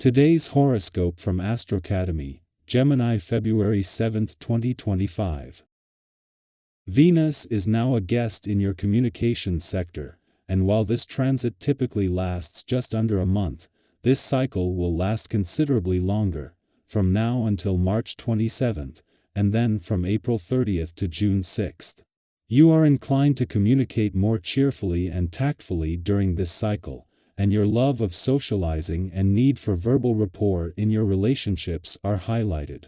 Today's horoscope from AstroCademy, Gemini, February 7, 2025. Venus is now a guest in your communications sector, and while this transit typically lasts just under a month, this cycle will last considerably longer, from now until March 27th, and then from April 30th to June 6th. You are inclined to communicate more cheerfully and tactfully during this cycle, and your love of socializing and need for verbal rapport in your relationships are highlighted.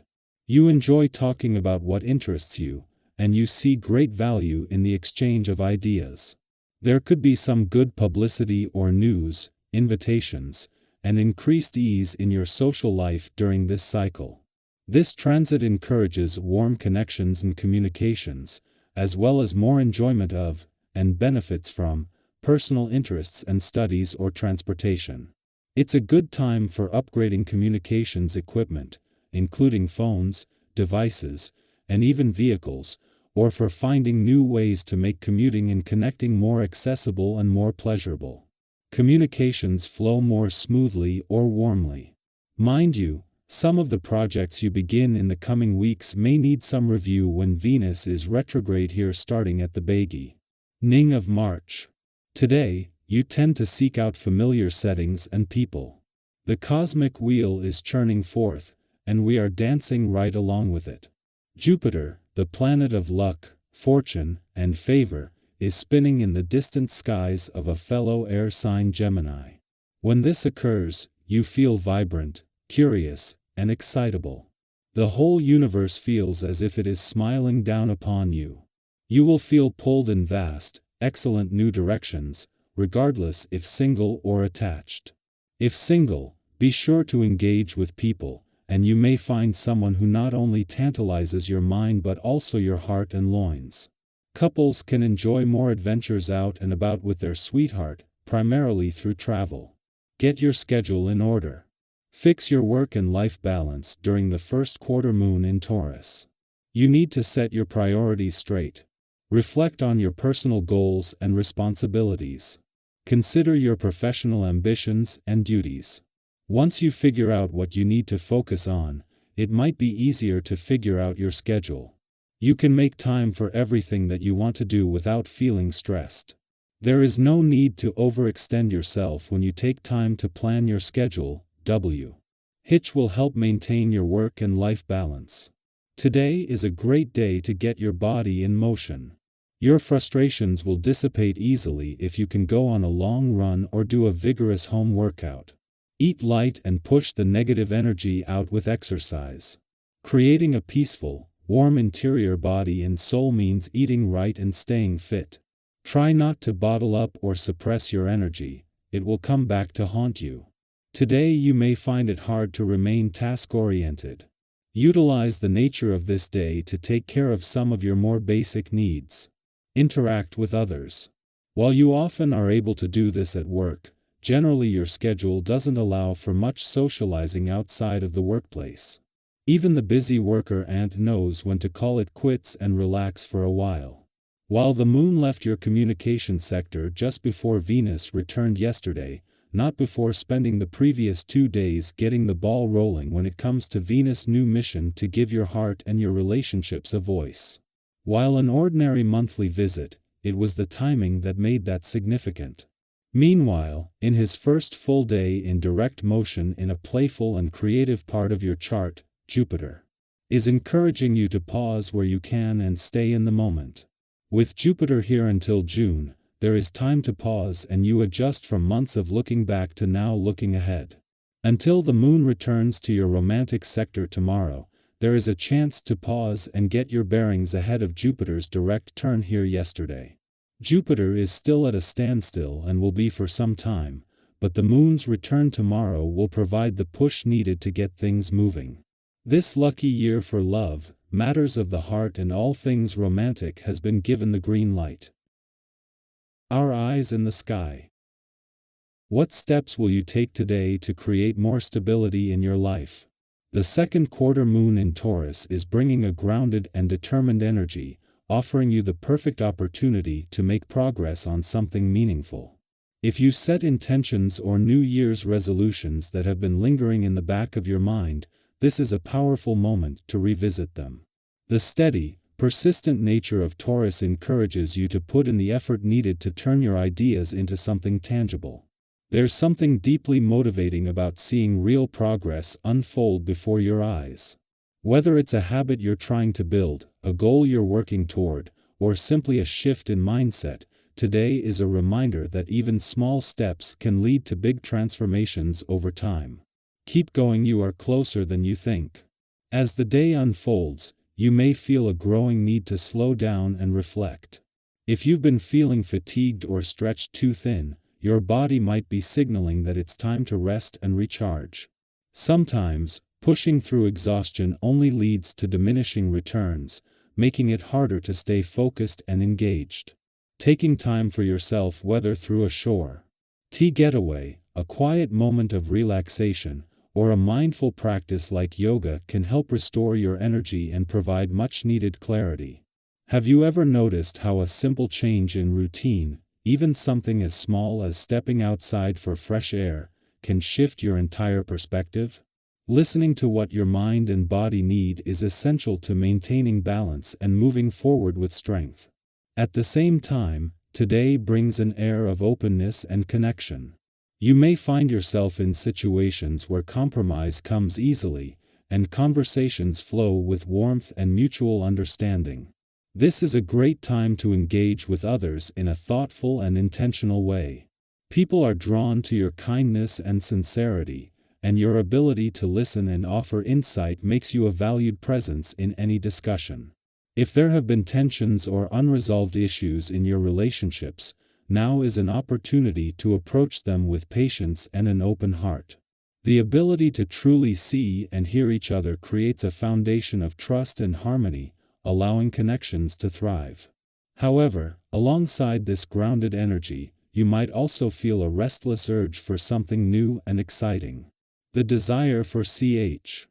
You enjoy talking about what interests you, and you see great value in the exchange of ideas. There could be some good publicity or news, invitations, and increased ease in your social life during this cycle. This transit encourages warm connections and communications, as well as more enjoyment of, and benefits from, personal interests and studies or transportation. It's a good time for upgrading communications equipment, including phones, devices, and even vehicles, or for finding new ways to make commuting and connecting more accessible and more pleasurable. Communications flow more smoothly or warmly. Mind you, some of the projects you begin in the coming weeks may need some review when Venus is retrograde here starting at the beginning of March. Today, you tend to seek out familiar settings and people. The cosmic wheel is churning forth, and we are dancing right along with it. Jupiter, the planet of luck, fortune, and favor, is spinning in the distant skies of a fellow air sign Gemini. When this occurs, you feel vibrant, curious, and excitable. The whole universe feels as if it is smiling down upon you. You will feel pulled in vast, excellent new directions, regardless if single or attached. If single, be sure to engage with people, and you may find someone who not only tantalizes your mind but also your heart and loins. Couples can enjoy more adventures out and about with their sweetheart, primarily through travel. Get your schedule in order. Fix your work and life balance during the first quarter moon in Taurus. You need to set your priorities straight. Reflect on your personal goals and responsibilities. Consider your professional ambitions and duties. Once you figure out what you need to focus on, it might be easier to figure out your schedule. You can make time for everything that you want to do without feeling stressed. There is no need to overextend yourself when you take time to plan your schedule. Hitch will help maintain your work and life balance. Today is a great day to get your body in motion. Your frustrations will dissipate easily if you can go on a long run or do a vigorous home workout. Eat light and push the negative energy out with exercise. Creating a peaceful, warm interior body and soul means eating right and staying fit. Try not to bottle up or suppress your energy, it will come back to haunt you. Today you may find it hard to remain task-oriented. Utilize the nature of this day to take care of some of your more basic needs. Interact with others. While you often are able to do this at work, generally your schedule doesn't allow for much socializing outside of the workplace. Even the busy worker ant knows when to call it quits and relax for a while. While the moon left your communication sector just before Venus returned yesterday, not before spending the previous 2 days getting the ball rolling when it comes to Venus' new mission to give your heart and your relationships a voice. While an ordinary monthly visit, it was the timing that made that significant. Meanwhile, in his first full day in direct motion in a playful and creative part of your chart, Jupiter is encouraging you to pause where you can and stay in the moment. With Jupiter here until June, there is time to pause and you adjust from months of looking back to now looking ahead. Until the moon returns to your romantic sector tomorrow, there is a chance to pause and get your bearings ahead of Jupiter's direct turn here yesterday. Jupiter is still at a standstill and will be for some time, but the moon's return tomorrow will provide the push needed to get things moving. This lucky year for love, matters of the heart and all things romantic has been given the green light. Our eyes in the sky. What steps will you take today to create more stability in your life? The second quarter moon in Taurus is bringing a grounded and determined energy, offering you the perfect opportunity to make progress on something meaningful. If you set intentions or New Year's resolutions that have been lingering in the back of your mind, this is a powerful moment to revisit them. The steady, persistent nature of Taurus encourages you to put in the effort needed to turn your ideas into something tangible. There's something deeply motivating about seeing real progress unfold before your eyes. Whether it's a habit you're trying to build, a goal you're working toward, or simply a shift in mindset, today is a reminder that even small steps can lead to big transformations over time. Keep going, you are closer than you think. As the day unfolds, you may feel a growing need to slow down and reflect. If you've been feeling fatigued or stretched too thin, your body might be signaling that it's time to rest and recharge. Sometimes, pushing through exhaustion only leads to diminishing returns, making it harder to stay focused and engaged. Taking time for yourself, whether through a shore tea getaway, a quiet moment of relaxation, or a mindful practice like yoga, can help restore your energy and provide much-needed clarity. Have you ever noticed how a simple change in routine, even something as small as stepping outside for fresh air, can shift your entire perspective? Listening to what your mind and body need is essential to maintaining balance and moving forward with strength. At the same time, today brings an air of openness and connection. You may find yourself in situations where compromise comes easily, and conversations flow with warmth and mutual understanding. This is a great time to engage with others in a thoughtful and intentional way. People are drawn to your kindness and sincerity, and your ability to listen and offer insight makes you a valued presence in any discussion. If there have been tensions or unresolved issues in your relationships, now is an opportunity to approach them with patience and an open heart. The ability to truly see and hear each other creates a foundation of trust and harmony, allowing connections to thrive. However, alongside this grounded energy, you might also feel a restless urge for something new and exciting. The desire for change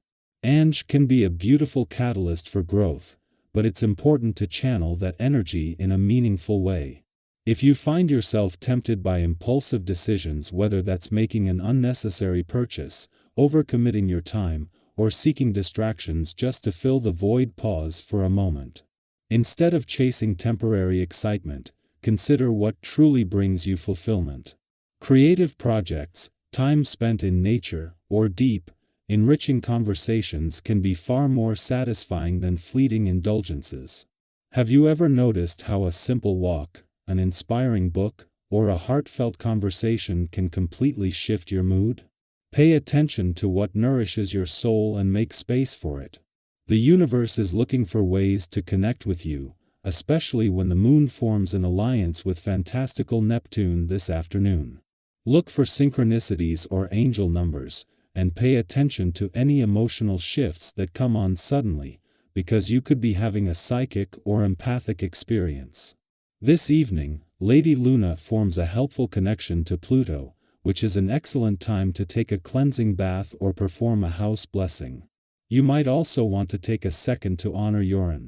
can be a beautiful catalyst for growth, but it's important to channel that energy in a meaningful way. If you find yourself tempted by impulsive decisions, whether that's making an unnecessary purchase, overcommitting your time, or seeking distractions just to fill the void, pause for a moment. Instead of chasing temporary excitement, consider what truly brings you fulfillment. Creative projects, time spent in nature, or deep, enriching conversations can be far more satisfying than fleeting indulgences. Have you ever noticed how a simple walk, an inspiring book, or a heartfelt conversation can completely shift your mood? Pay attention to what nourishes your soul and make space for it. The universe is looking for ways to connect with you, especially when the moon forms an alliance with fantastical Neptune this afternoon. Look for synchronicities or angel numbers, and pay attention to any emotional shifts that come on suddenly, because you could be having a psychic or empathic experience. This evening, Lady Luna forms a helpful connection to Pluto, which is an excellent time to take a cleansing bath or perform a house blessing. You might also want to take a second to honor your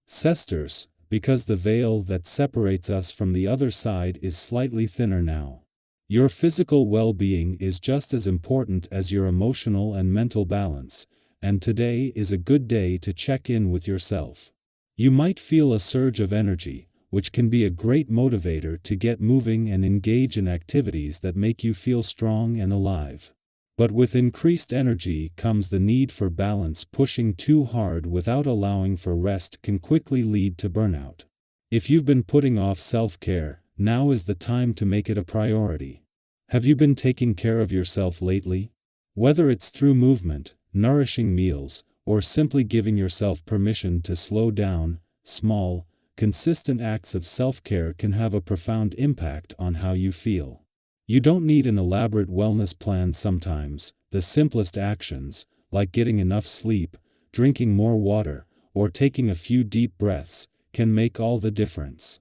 ancestors, because the veil that separates us from the other side is slightly thinner now. Your physical well-being is just as important as your emotional and mental balance, and today is a good day to check in with yourself. You might feel a surge of energy, which can be a great motivator to get moving and engage in activities that make you feel strong and alive. But with increased energy comes the need for balance. Pushing too hard without allowing for rest can quickly lead to burnout. If you've been putting off self-care, now is the time to make it a priority. Have you been taking care of yourself lately? Whether it's through movement, nourishing meals, or simply giving yourself permission to slow down, small, consistent acts of self-care can have a profound impact on how you feel. You don't need an elaborate wellness plan. Sometimes, the simplest actions, like getting enough sleep, drinking more water, or taking a few deep breaths, can make all the difference.